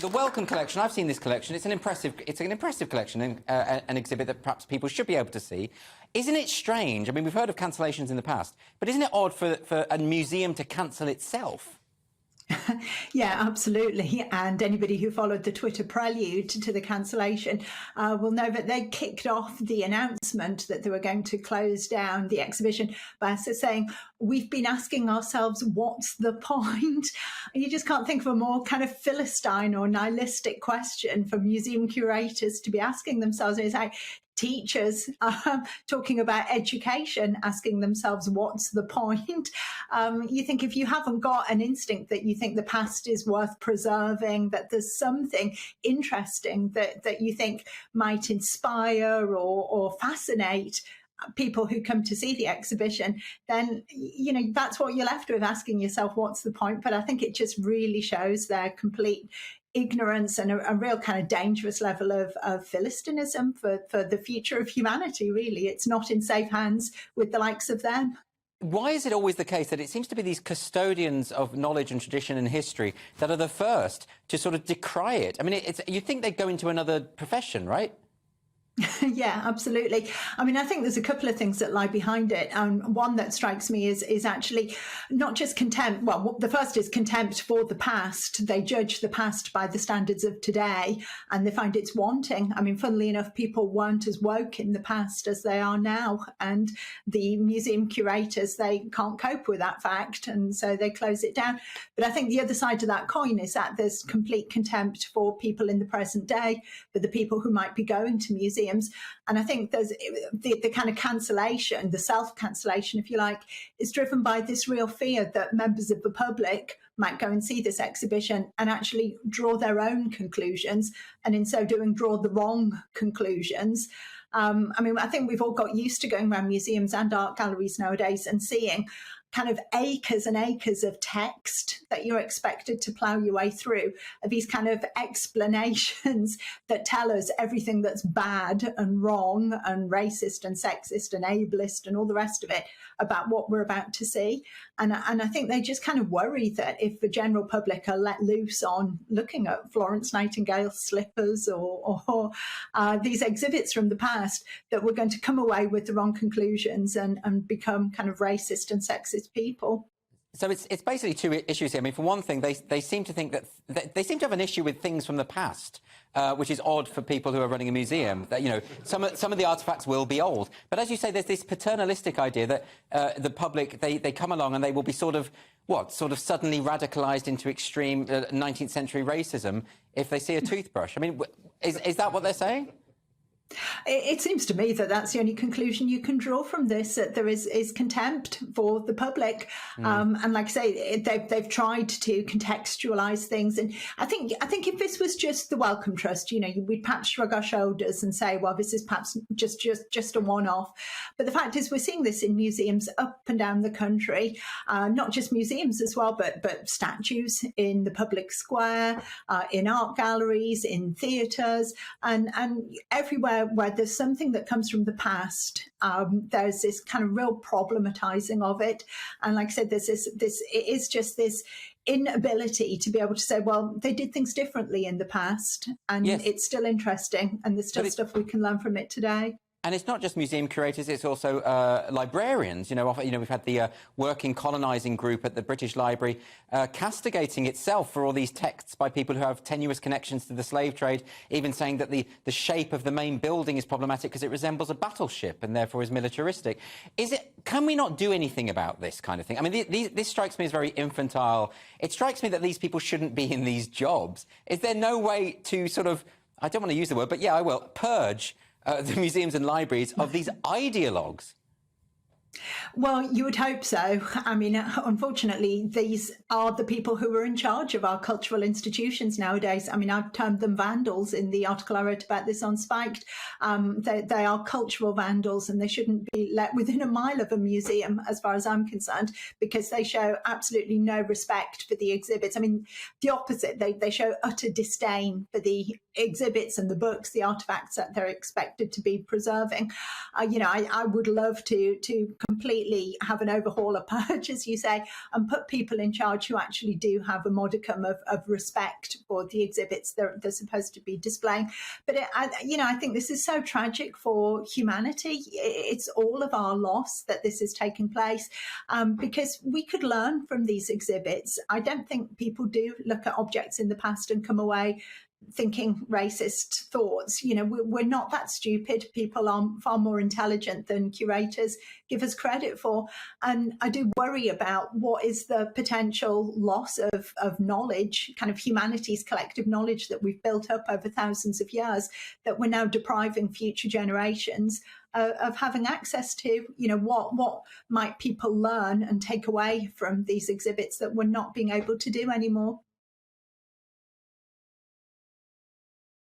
The Welcome collection, I've seen this collection. It's an impressive collection, and an exhibit that perhaps people should be able to see. Isn't it strange? I mean, we've heard of cancellations in the past, but isn't it odd for a museum to cancel itself? Yeah, absolutely. And anybody who followed the Twitter prelude to the cancellation will know that they kicked off the announcement that they were going to close down the exhibition by saying, we've been asking ourselves, what's the point? You just can't think of a more kind of Philistine or nihilistic question for museum curators to be asking themselves. It's like, teachers talking about education, asking themselves, what's the point? You think if you haven't got an instinct that you think the past is worth preserving, that there's something interesting that you think might inspire or fascinate people who come to see the exhibition, then, you know, that's what you're left with, asking yourself, what's the point? But I think it just really shows their complete ignorance and a real kind of dangerous level of philistinism for the future of humanity, really. It's not in safe hands with the likes of them. Why is it always the case that it seems to be these custodians of knowledge and tradition and history that are the first to sort of decry it? I mean, you'd think they'd go into another profession, right? Yeah, absolutely. I mean, I think there's a couple of things that lie behind it. One that strikes me is actually not just contempt. Well, the first is contempt for the past. They judge the past by the standards of today, and they find it's wanting. I mean, funnily enough, people weren't as woke in the past as they are now, and the museum curators, they can't cope with that fact, and so they close it down. But I think the other side of that coin is that there's complete contempt for people in the present day, for the people who might be going to museums. And I think there's the kind of cancellation, the self-cancellation, if you like, is driven by this real fear that members of the public might go and see this exhibition and actually draw their own conclusions, and in so doing draw the wrong conclusions. I mean, I think we've all got used to going around museums and art galleries nowadays and seeing kind of acres and acres of text that you're expected to plough your way through, these kind of explanations that tell us everything that's bad and wrong and racist and sexist and ableist and all the rest of it about what we're about to see. And I think they just kind of worry that if the general public are let loose on looking at Florence Nightingale's slippers or these exhibits from the past, that we're going to come away with the wrong conclusions and become kind of racist and sexist people. So it's basically two issues here. I mean, for one thing, they seem to think that they seem to have an issue with things from the past, which is odd for people who are running a museum. That, you know, some of the artefacts will be old, but as you say, there's this paternalistic idea that the public they come along and they will be sort of suddenly radicalised into extreme 19th century racism if they see a toothbrush. I mean, is that what they're saying? It seems to me that that's the only conclusion you can draw from this, that there is contempt for the public. And like I say, they've tried to contextualise things. And I think if this was just the Wellcome Trust, you know, we'd perhaps shrug our shoulders and say, well, this is perhaps just a one-off. But the fact is, we're seeing this in museums up and down the country, not just museums as well, but statues in the public square, in art galleries, in theatres, and everywhere where there's something that comes from the past, there's this kind of real problematizing of it. And like I said, there's it is just this inability to be able to say, well, they did things differently in the past, and yes, it's still interesting, and there's still stuff we can learn from it today. And it's not just museum curators, it's also librarians. You know, we've had the Working Colonising Group at the British Library castigating itself for all these texts by people who have tenuous connections to the slave trade, even saying that the shape of the main building is problematic because it resembles a battleship and therefore is militaristic. Can we not do anything about this kind of thing? I mean, this strikes me as very infantile. It strikes me that these people shouldn't be in these jobs. Is there no way to sort of, I don't want to use the word, but yeah, I will, purge the museums and libraries of these ideologues? Well, you would hope so. I mean, unfortunately, these are the people who are in charge of our cultural institutions nowadays. I mean, I've termed them vandals in the article I wrote about this on Spiked. They are cultural vandals, and they shouldn't be let within a mile of a museum, as far as I'm concerned, because they show absolutely no respect for the exhibits. I mean, the opposite. They show utter disdain for the exhibits and the books, the artifacts that they're expected to be preserving. I would love to completely have an overhaul, a purge, as you say, and put people in charge who actually do have a modicum of respect for the exhibits they're supposed to be displaying. But I think this is so tragic for humanity. It's all of our loss that this is taking place, because we could learn from these exhibits. I don't think people do look at objects in the past and come away thinking racist thoughts. We're not that stupid. People are far more intelligent than curators give us credit for. And I do worry about what is the potential loss of knowledge, kind of humanity's collective knowledge that we've built up over thousands of years, that we're now depriving future generations of having access to. What might people learn and take away from these exhibits that we're not being able to do anymore?